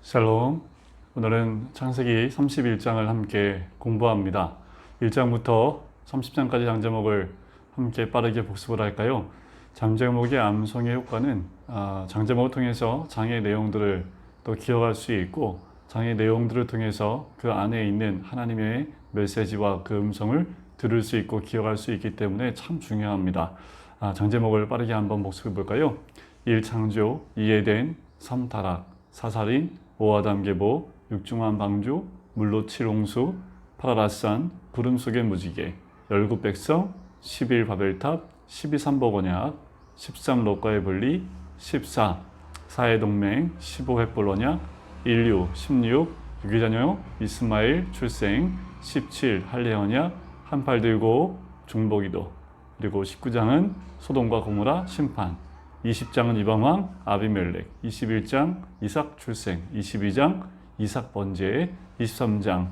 샬롬. 오늘은 창세기 31장을 함께 공부합니다. 1장부터 30장까지 장제목을 함께 빠르게 복습을 할까요? 장제목의 암송의 효과는 장제목을 통해서 장의 내용들을 또 기억할 수 있고, 장의 내용들을 통해서 그 안에 있는 하나님의 메시지와 그 음성을 들을 수 있고 기억할 수 있기 때문에 참 중요합니다. 장제목을 빠르게 한번 복습해 볼까요? 1창조, 2에덴, 3타락, 4살인, 5아담 계보, 6중한 방주, 물로 칠홍수, 파라라산, 구름 속의 무지개, 19백성, 11 바벨탑, 12 삼복언약, 13 롯과의 분리, 14 사해 동맹, 15 헷볼 언약, 16 16 유기자녀 이스마엘 출생, 17 할례 언약, 한 팔 들고 중보기도, 그리고 19장은 소돔과 고모라 심판, 20장은 이방왕 아비멜렉, 21장 이삭 출생, 22장 이삭 번제, 23장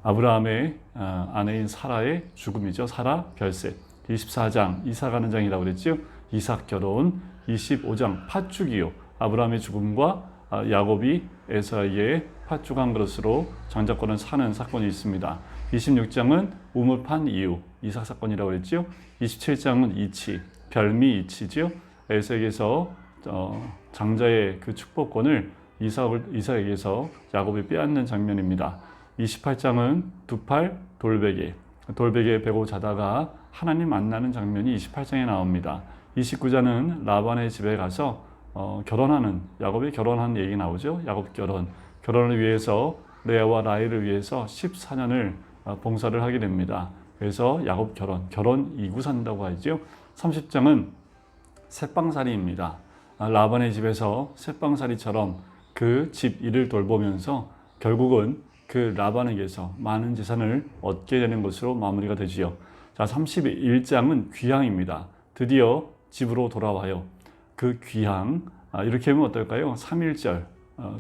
아브라함의 아내인 사라의 죽음이죠. 사라 별셋. 24장 이사 가는 장이라고 그랬죠. 이삭 결혼. 25장 팥죽이요. 아브라함의 죽음과 야곱이 에서에게 팥죽한 그릇으로 장자권을 사는 사건이 있습니다. 26장은 우물판 이후 이삭 사건이라고 그랬죠. 27장은 이치, 별미 이치죠. 에서에게서 장자의 그 축복권을 이삭에게서 야곱이 빼앗는 장면입니다. 28장은 두 팔 돌베개 베고 자다가 하나님 만나는 장면이 28장에 나옵니다. 29장은 라반의 집에 가서 결혼하는, 야곱이 결혼하는 얘기 나오죠. 야곱 결혼을 위해서 레아와 라헬을 위해서 14년을 봉사를 하게 됩니다. 그래서 야곱 결혼 이구산다고 하죠. 30장은 새빵살이입니다. 라반의 집에서 새빵살이처럼 그 집 일을 돌보면서 결국은 그 라반에게서 많은 재산을 얻게 되는 것으로 마무리가 되지요. 자, 31장은 귀향입니다. 드디어 집으로 돌아와요. 그 귀향, 이렇게 하면 어떨까요? 3.1절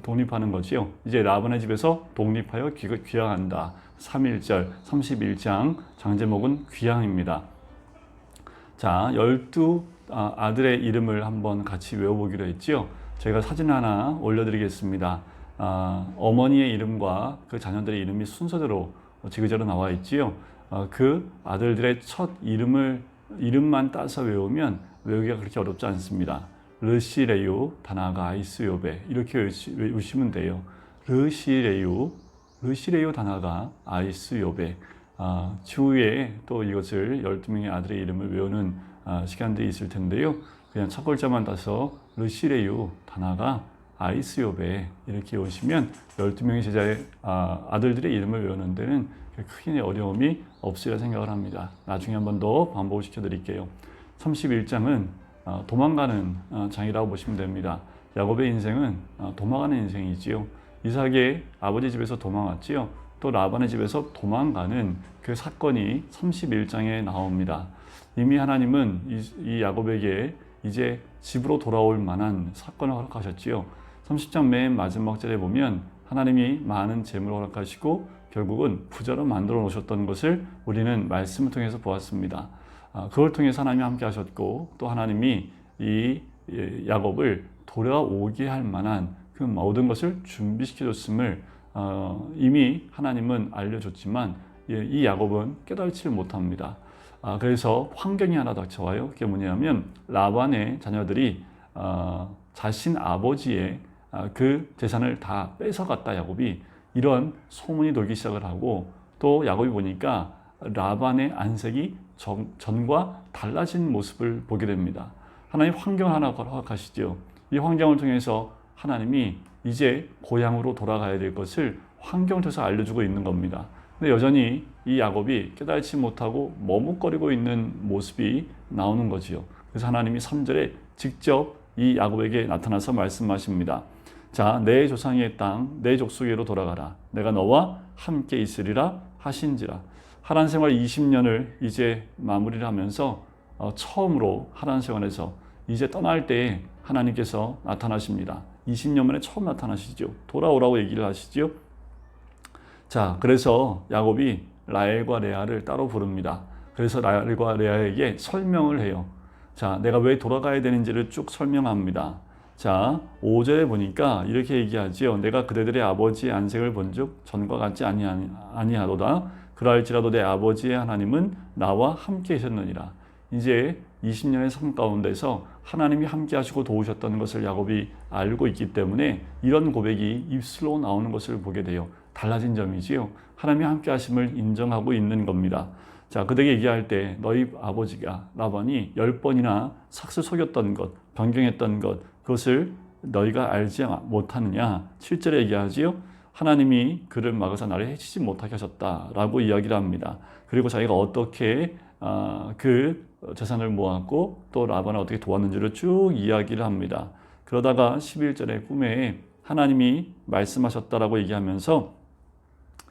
독립하는 거지요. 이제 라반의 집에서 독립하여 귀향한다. 3.1절 31장 장제목은 귀향입니다. 자, 12 아들의 이름을 한번 같이 외워보기로 했지요. 제가 사진 하나 올려드리겠습니다. 어머니의 이름과 그 자녀들의 이름이 순서대로 지그재로 나와 있지요. 그 아들들의 첫 이름만 따서 외우면 외우기가 그렇게 어렵지 않습니다. 르시레유, 다나가, 아이스, 요베 이렇게 외우시면 돼요. 르시레유, 다나가, 아이스, 요베. 추후에 또 이것을 12명의 아들의 이름을 외우는 시간들이 있을 텐데요. 그냥 첫 글자만 따서 르시레유, 다나가, 아이스, 요베 이렇게 외우시면 12명의 제자의 아들들의 이름을 외우는 데는 크게 어려움이 없으리라 생각을 합니다. 나중에 한 번 더 반복을 시켜드릴게요. 31장은 도망가는 장이라고 보시면 됩니다. 야곱의 인생은 도망가는 인생이지요. 이삭의 아버지 집에서 도망갔지요. 또 라반의 집에서 도망가는 그 사건이 31장에 나옵니다. 이미 하나님은 이 야곱에게 이제 집으로 돌아올 만한 사건을 허락하셨지요. 30장 맨 마지막 절에 보면 하나님이 많은 재물을 허락하시고 결국은 부자로 만들어 놓으셨던 것을 우리는 말씀을 통해서 보았습니다. 그걸 통해서 하나님이 함께 하셨고, 또 하나님이 이 야곱을 돌아오게 할 만한 그 모든 것을 준비시켜 줬음을 이미 하나님은 알려줬지만 이 야곱은 깨달지 못합니다. 그래서 환경이 하나 닥쳐와요. 그게 뭐냐면 라반의 자녀들이 자신 아버지의 그 재산을 다 뺏어갔다, 야곱이. 이런 소문이 돌기 시작을 하고, 또 야곱이 보니까 라반의 안색이 전과 달라진 모습을 보게 됩니다. 하나님 환경을 하나 허락하시죠. 이 환경을 통해서 하나님이 이제 고향으로 돌아가야 될 것을 환경을 통해서 알려주고 있는 겁니다. 근데 여전히 이 야곱이 깨달지 못하고 머뭇거리고 있는 모습이 나오는 거지요. 그래서 하나님이 3절에 직접 이 야곱에게 나타나서 말씀하십니다. 자, 내 조상의 땅, 내 족속에로 돌아가라. 내가 너와 함께 있으리라 하신지라. 하란 생활 20년을 이제 마무리를 하면서 처음으로 하란 생활에서 이제 떠날 때에 하나님께서 나타나십니다. 20년 만에 처음 나타나시죠. 돌아오라고 얘기를 하시죠. 자, 그래서 야곱이 라헬과 레아를 따로 부릅니다. 그래서 라헬과 레아에게 설명을 해요. 자, 내가 왜 돌아가야 되는지를 쭉 설명합니다. 자, 5절에 보니까 이렇게 얘기하지요. 내가 그대들의 아버지의 안색을 본즉 전과 같지 아니하도다. 그러할지라도 내 아버지의 하나님은 나와 함께 하셨느니라. 이제 20년의 삶 가운데서 하나님이 함께 하시고 도우셨다는 것을 야곱이 알고 있기 때문에 이런 고백이 입술로 나오는 것을 보게 돼요. 달라진 점이지요. 하나님이 함께 하심을 인정하고 있는 겁니다. 자, 그들에게 얘기할 때 너희 아버지가 라반이 10번이나 삭슬 속였던 것, 변경했던 것, 그것을 너희가 알지 못하느냐. 7절에 얘기하지요. 하나님이 그를 막아서 나를 해치지 못하게 하셨다라고 이야기를 합니다. 그리고 자기가 어떻게 그 재산을 모았고 또 라반을 어떻게 도왔는지를 쭉 이야기를 합니다. 그러다가 11절에 꿈에 하나님이 말씀하셨다라고 얘기하면서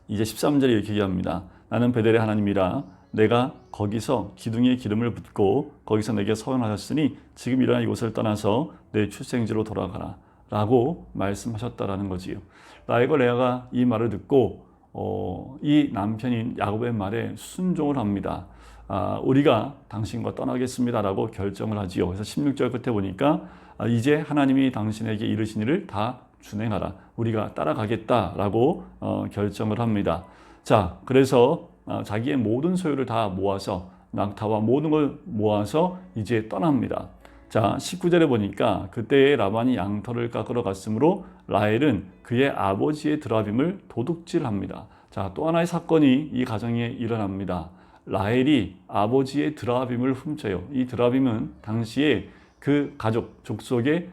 이제 13절에 이렇게 얘기합니다. 나는 베델의 하나님이라 내가 거기서 기둥에 기름을 붓고 거기서 내게 서원하셨으니 지금 일어나 이곳을 떠나서 내 출생지로 돌아가라 라고 말씀하셨다라는 거지요. 라헬과 레아가 이 말을 듣고 이 남편인 야곱의 말에 순종을 합니다. 우리가 당신과 떠나겠습니다 라고 결정을 하지요. 그래서 16절 끝에 보니까 이제 하나님이 당신에게 이르신 일을 다 준행하라. 우리가 따라가겠다라고 결정을 합니다. 자, 그래서 자기의 모든 소유를 다 모아서 낙타와 모든 걸 모아서 이제 떠납니다. 자, 19절에 보니까 그때의 라반이 양털을 깎으러 갔으므로 라헬은 그의 아버지의 드라빔을 도둑질합니다. 자, 또 하나의 사건이 이 가정에 일어납니다. 라헬이 아버지의 드라빔을 훔쳐요. 이 드라빔은 당시에 그 가족, 족속의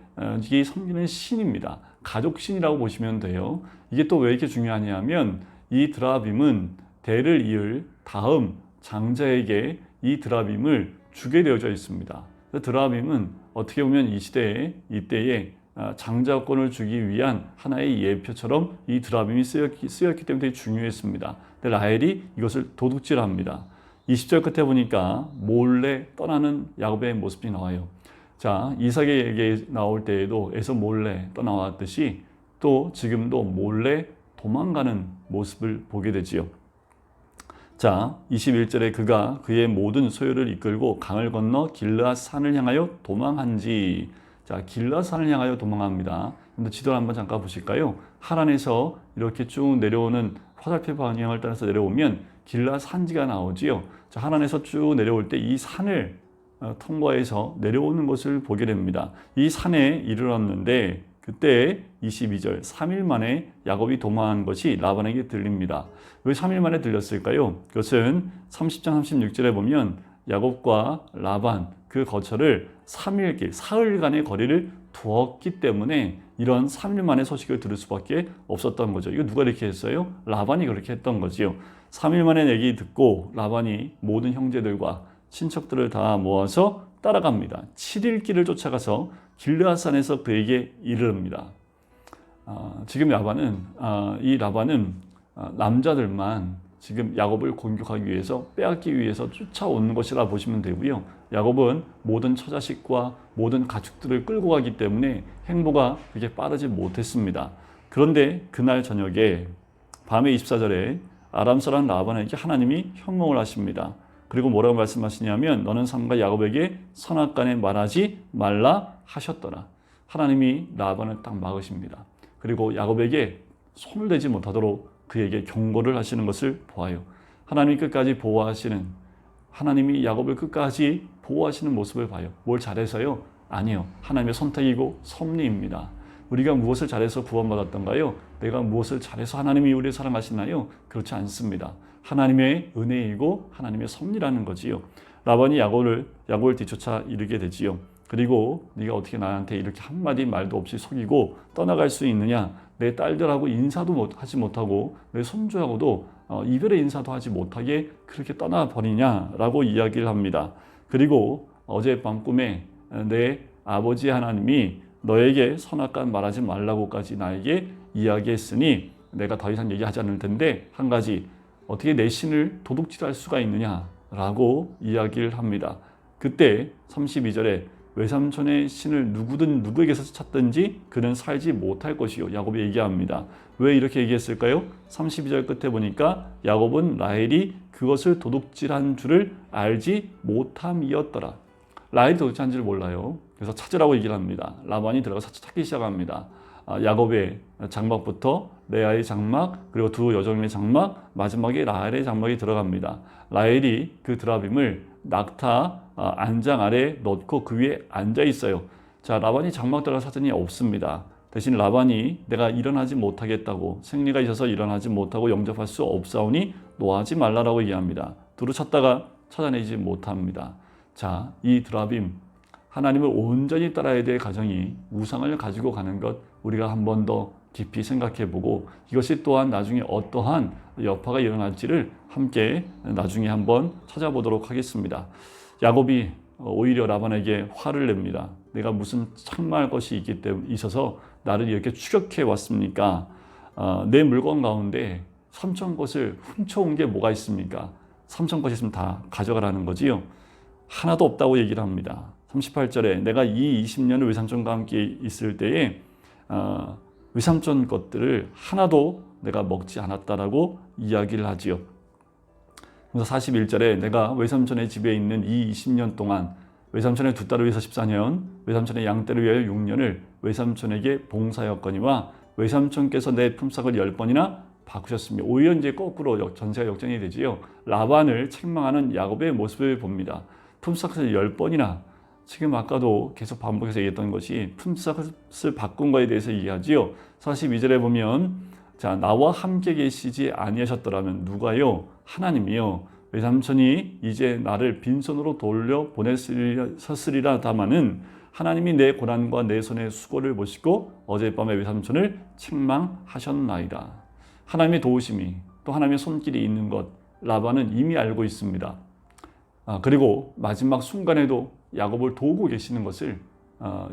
섬기는 신입니다. 가족신이라고 보시면 돼요. 이게 또 왜 이렇게 중요하냐면 이 드라빔은 대를 이을 다음 장자에게 이 드라빔을 주게 되어져 있습니다. 드라빔은 어떻게 보면 이 시대에 이때에 장자권을 주기 위한 하나의 예표처럼 이 드라빔이 쓰였기 때문에 되게 중요했습니다. 근데 라헬이 이것을 도둑질합니다. 20절 끝에 보니까 몰래 떠나는 야곱의 모습이 나와요. 자, 이삭에게 나올 때에도 에서 몰래 떠나왔듯이 또 지금도 몰래 도망가는 모습을 보게 되지요. 자, 21절에 그가 그의 모든 소유를 이끌고 강을 건너 길르앗 산을 향하여 도망한지. 자, 길르앗 산을 향하여 도망합니다. 근데 지도를 한번 잠깐 보실까요? 하란에서 이렇게 쭉 내려오는 화살표 방향을 따라서 내려오면 길르앗 산지가 나오지요. 자, 하란에서 쭉 내려올 때 이 산을 통과해서 내려오는 것을 보게 됩니다. 이 산에 이르렀는데 그때 22절 3일 만에 야곱이 도망한 것이 라반에게 들립니다. 왜 3일 만에 들렸을까요? 그것은 30장 36절에 보면 야곱과 라반 그 거처를 3일길 사흘간의 거리를 두었기 때문에 이런 3일 만에 소식을 들을 수밖에 없었던 거죠. 이거 누가 이렇게 했어요? 라반이 그렇게 했던 거지요. 3일 만에 얘기 듣고 라반이 모든 형제들과 친척들을 다 모아서 따라갑니다. 7일 길을 쫓아가서 길르앗산에서 그에게 이르릅니다. 지금 이 라반은 남자들만 지금 야곱을 공격하기 위해서 빼앗기 위해서 쫓아오는 것이라 보시면 되고요. 야곱은 모든 처자식과 모든 가축들을 끌고 가기 때문에 행보가 그렇게 빠르지 못했습니다. 그런데 그날 저녁에 밤에 24절에 아람 사람 라반에게 하나님이 형통을 하십니다. 그리고 뭐라고 말씀하시냐면 너는 삼가 야곱에게 선악간에 말하지 말라 하셨더라. 하나님이 라반을 딱 막으십니다. 그리고 야곱에게 손을 대지 못하도록 그에게 경고를 하시는 것을 보아요. 하나님이 끝까지 보호하시는, 하나님이 야곱을 끝까지 보호하시는 모습을 봐요. 뭘 잘해서요? 아니요. 하나님의 선택이고 섭리입니다. 우리가 무엇을 잘해서 구원받았던가요? 내가 무엇을 잘해서 하나님이 우리를 사랑하시나요? 그렇지 않습니다. 하나님의 은혜이고 하나님의 섭리라는 거지요. 라반이 야곱을 뒤쫓아 이르게 되지요. 그리고 네가 어떻게 나한테 이렇게 한마디 말도 없이 속이고 떠나갈 수 있느냐? 내 딸들하고 인사도 하지 못하고 내 손주하고도 이별의 인사도 하지 못하게 그렇게 떠나버리냐라고 이야기를 합니다. 그리고 어젯밤 꿈에 내 아버지 하나님이 너에게 선악간 말하지 말라고까지 나에게 이야기했으니 내가 더 이상 얘기하지 않을 텐데 한 가지, 어떻게 내 신을 도둑질할 수가 있느냐라고 이야기를 합니다. 그때 32절에 외삼촌의 신을 누구에게서 찾든지 그는 살지 못할 것이요. 야곱이 얘기합니다. 왜 이렇게 얘기했을까요? 32절 끝에 보니까 야곱은 라헬이 그것을 도둑질한 줄을 알지 못함이었더라. 라헬이 도둑질한 줄 몰라요. 그래서 찾으라고 얘기를 합니다. 라반이 들어가서 찾기 시작합니다. 야곱의 장막부터 레아의 장막, 그리고 두 여종의 장막, 마지막에 라헬의 장막이 들어갑니다. 라헬이 그 드라빔을 낙타 안장 아래 넣고 그 위에 앉아 있어요. 자, 라반이 장막 들어가 찾으니 없습니다. 대신 라반이 내가 일어나지 못하겠다고, 생리가 있어서 일어나지 못하고 영접할 수 없사오니 노하지 말라라고 얘기합니다. 두루 찾다가 찾아내지 못합니다. 자, 이 드라빔, 하나님을 온전히 따라야 될 가정이 우상을 가지고 가는 것, 우리가 한 번 더 깊이 생각해 보고 이것이 또한 나중에 어떠한 여파가 일어날지를 함께 나중에 한번 찾아보도록 하겠습니다. 야곱이 오히려 라반에게 화를 냅니다. 내가 무슨 창망할 것이 있어서 나를 이렇게 추격해 왔습니까? 내 물건 가운데 삼촌 것을 훔쳐온 게 뭐가 있습니까? 삼촌 것이 있으면 다 가져가라는 거지요. 하나도 없다고 얘기를 합니다. 38절에 내가 이 20년을 외삼촌과 함께 있을 때에 외삼촌 것들을 하나도 내가 먹지 않았다라고 이야기를 하지요. 그래서 41절에 내가 외삼촌의 집에 있는 이 20년 동안 외삼촌의 두 딸을 위해서 14년, 외삼촌의 양떼를 위하여 6년을 외삼촌에게 봉사하였거니와 외삼촌께서 내 품삯을 10번이나 바꾸셨습니다. 오히려 이제 거꾸로 전세가 역전이 되지요. 라반을 책망하는 야곱의 모습을 봅니다. 품삯을 10번이나, 지금 아까도 계속 반복해서 얘기했던 것이 품삯을 바꾼 거에 대해서 얘기하지요. 42절에 보면 자, 나와 함께 계시지 아니하셨더라면 누가요? 하나님이요. 외삼촌이 이제 나를 빈손으로 돌려 보냈으리라 다마는 하나님이 내 고난과 내 손의 수고를 보시고 어젯밤에 외삼촌을 책망하셨나이다. 하나님의 도우심이 또 하나님의 손길이 있는 것 라반은 이미 알고 있습니다. 그리고 마지막 순간에도 야곱을 도우고 계시는 것을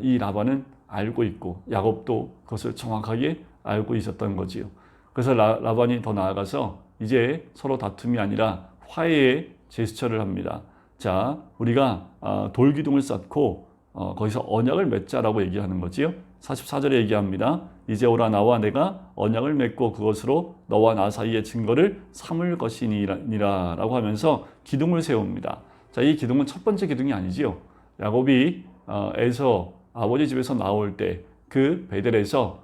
이 라반은 알고 있고 야곱도 그것을 정확하게 알고 있었던 거지요. 그래서 라반이 더 나아가서 이제 서로 다툼이 아니라 화해의 제스처를 합니다. 자, 우리가 돌기둥을 쌓고 거기서 언약을 맺자라고 얘기하는 거지요. 44절에 얘기합니다. 이제 오라 나와 내가 언약을 맺고 그것으로 너와 나 사이의 증거를 삼을 것이니라 라고 하면서 기둥을 세웁니다. 자, 이 기둥은 첫 번째 기둥이 아니지요. 야곱이 에서 아버지 집에서 나올 때 그 베델에서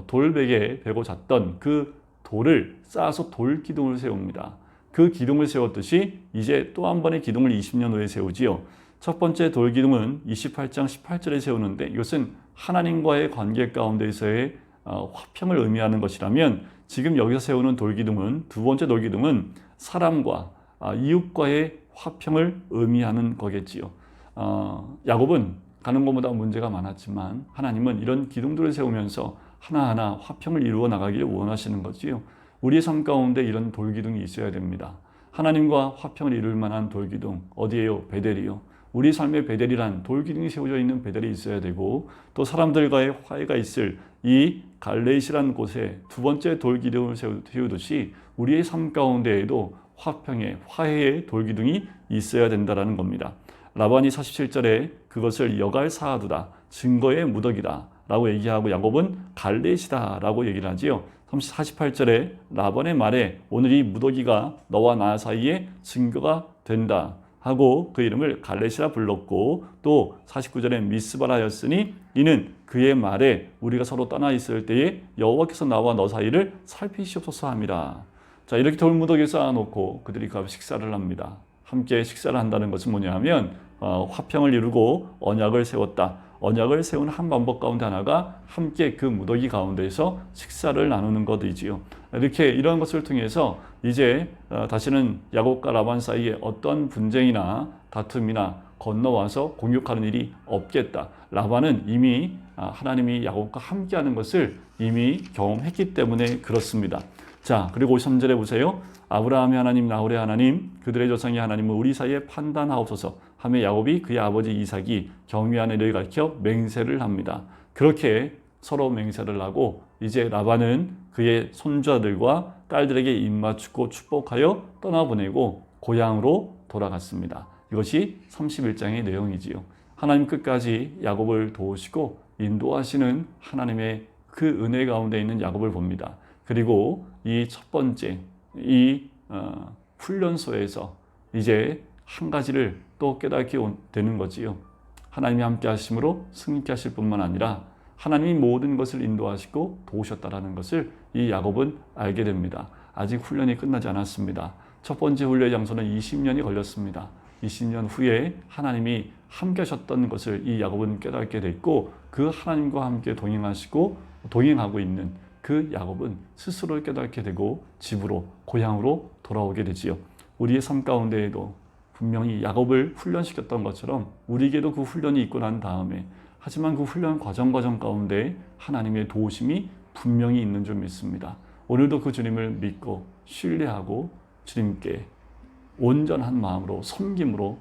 돌베개 베고 잤던 그 돌을 쌓아서 돌 기둥을 세웁니다. 그 기둥을 세웠듯이 이제 또 한 번의 기둥을 20년 후에 세우지요. 첫 번째 돌 기둥은 28장 18절에 세우는데 이것은 하나님과의 관계 가운데서의 화평을 의미하는 것이라면 지금 여기서 세우는 돌 기둥은 두 번째 돌 기둥은 사람과 이웃과의 화평을 의미하는 거겠지요. 야곱은 가는 것보다 문제가 많았지만 하나님은 이런 기둥들을 세우면서 하나하나 화평을 이루어 나가기를 원하시는 거지요. 우리의 삶 가운데 이런 돌기둥이 있어야 됩니다. 하나님과 화평을 이룰 만한 돌기둥 어디에요? 베델이요. 우리 삶의 베델이란 돌기둥이 세워져 있는 베델이 있어야 되고 또 사람들과의 화해가 있을 이 갈레시라는 곳에 두 번째 돌기둥을 세우듯이 우리의 삶 가운데에도 화평의 화해의 돌기둥이 있어야 된다는 겁니다. 라반이 47절에 그것을 여갈 사하두다 증거의 무더기다 라고 얘기하고 야곱은 갈렛이다 라고 얘기를 하지요. 48절에 라반의 말에 오늘 이 무더기가 너와 나 사이에 증거가 된다 하고 그 이름을 갈렛이라 불렀고 또 49절에 미스바라였으니 이는 그의 말에 우리가 서로 떠나 있을 때에 여호와께서 나와 너 사이를 살피시옵소서 함이라. 자, 이렇게 돌무더기 쌓아놓고 그들이 가서 식사를 합니다. 함께 식사를 한다는 것은 뭐냐 하면 화평을 이루고 언약을 세웠다. 언약을 세운 한 방법 가운데 하나가 함께 그 무더기 가운데에서 식사를 나누는 것이지요. 이렇게 이런 것을 통해서 이제 다시는 야곱과 라반 사이에 어떤 분쟁이나 다툼이나 건너와서 공격하는 일이 없겠다. 라반은 이미 하나님이 야곱과 함께하는 것을 이미 경험했기 때문에 그렇습니다. 자, 그리고 53절에 보세요. 아브라함의 하나님, 나홀의 하나님, 그들의 조상의 하나님은 우리 사이에 판단하옵소서 하며 야곱이 그의 아버지 이삭이 경외한 애를 가르쳐 맹세를 합니다. 그렇게 서로 맹세를 하고 이제 라반은 그의 손자들과 딸들에게 입맞추고 축복하여 떠나보내고 고향으로 돌아갔습니다. 이것이 31장의 내용이지요. 하나님 끝까지 야곱을 도우시고 인도하시는 하나님의 그 은혜 가운데 있는 야곱을 봅니다. 그리고 이 첫 번째 이 훈련소에서 이제 한 가지를 또 깨닫게 되는 거지요. 하나님이 함께 하심으로 승리케 하실 뿐만 아니라 하나님이 모든 것을 인도하시고 도우셨다라는 것을 이 야곱은 알게 됩니다. 아직 훈련이 끝나지 않았습니다. 첫 번째 훈련의 장소는 20년이 걸렸습니다. 20년 후에 하나님이 함께 하셨던 것을 이 야곱은 깨닫게 됐고, 그 하나님과 함께 동행하고 있는 그 야곱은 스스로 깨닫게 되고 집으로, 고향으로 돌아오게 되지요. 우리의 삶 가운데에도 분명히 야곱을 훈련시켰던 것처럼 우리에게도 그 훈련이 있고 난 다음에, 하지만 그 훈련 과정 가운데 하나님의 도우심이 분명히 있는 줄 믿습니다. 오늘도 그 주님을 믿고 신뢰하고 주님께 온전한 마음으로 섬김으로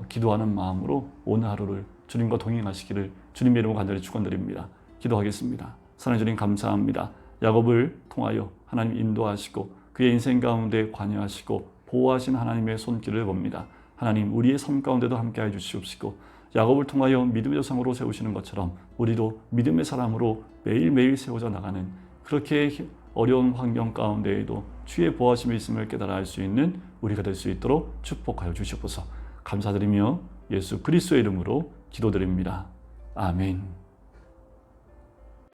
기도하는 마음으로 오늘 하루를 주님과 동행하시기를 주님의 이름으로 간절히 축원드립니다. 기도하겠습니다. 사랑하는 주님, 감사합니다. 야곱을 통하여 하나님 인도하시고 그의 인생 가운데 관여하시고 보호하신 하나님의 손길을 봅니다. 하나님, 우리의 삶 가운데도 함께해 주시옵시고 야곱을 통하여 믿음의 조상으로 세우시는 것처럼 우리도 믿음의 사람으로 매일매일 세워져 나가는, 그렇게 어려운 환경 가운데에도 주의 보호하심이 있음을 깨달아 알 수 있는 우리가 될 수 있도록 축복하여 주시옵소서. 감사드리며 예수 그리스도의 이름으로 기도드립니다. 아멘.